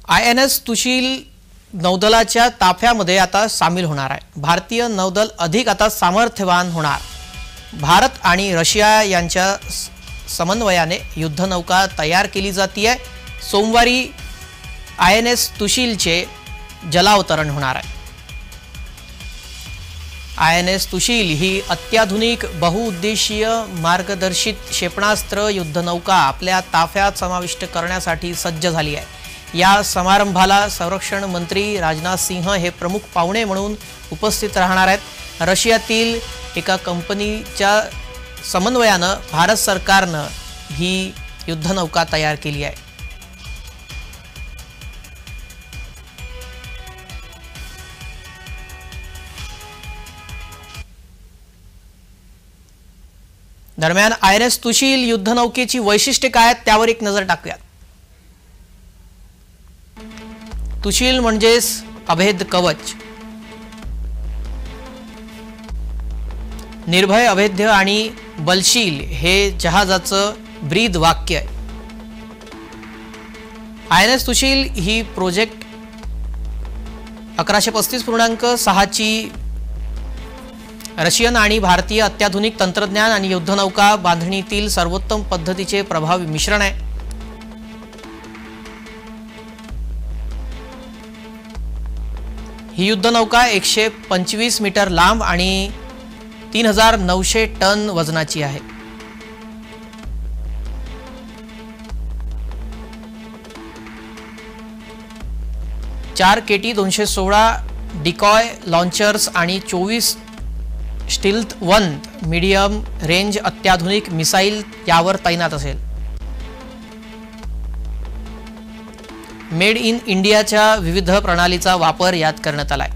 INS Tushil नौदलाच्या ताफ्यामध्ये आता सामील होणार आहे। भारतीय नौदल अधिक आता सामर्थ्यवान होणार। भारत आणि रशिया यांच्या समन्वयाने युद्धनौका तयार केली जाते आहे। सोमवारी INS तुशीलचे जलावतरण होणार आहे। INS तुशील ही अत्याधुनिक बहुउद्देशीय मार्गदर्शित क्षेपणास्त्र युद्धनौका आपल्या ताफ्यात समाविष्ट करण्यासाठी सज्ज झाली आहे। या समारंभाला संरक्षण मंत्री राजनाथ सिंह हे प्रमुख पाहुणे म्हणून उपस्थित राहणार आहेत। रशियातील एका कंपनीच्या समन्वयाने भारत सरकारने ही युद्धनौका तयार केली आहे। दरम्यान INS तुशील युद्धनौकेची वैशिष्ट्ये काय आहेत त्यावर एक नजर टाकूया। तुशील म्हणजेच अभेद कवच। निर्भय, अभेद्य आणि बलशील हे जहाजाचं ब्रीद वाक्य आहे। INS तुशील ही प्रोजेक्ट 1135.6 ची रशियन आणि भारतीय अत्याधुनिक तंत्रज्ञान आणि युद्धनौका बांधणीतील सर्वोत्तम पद्धतीचे प्रभावी मिश्रण आहे। ही युद्धनौका 125 मीटर लांब आणि 3900 टन वजनाची आहे। चार KT-216 डिकॉय लॉन्चर्स आणि 24 स्टील्थ 1 मीडियम रेंज अत्याधुनिक मिसाईल यावर तैनात असेल। मेड इन इंडियाच्या विविध प्रणालीचा वापर यात करण्यात आलाय।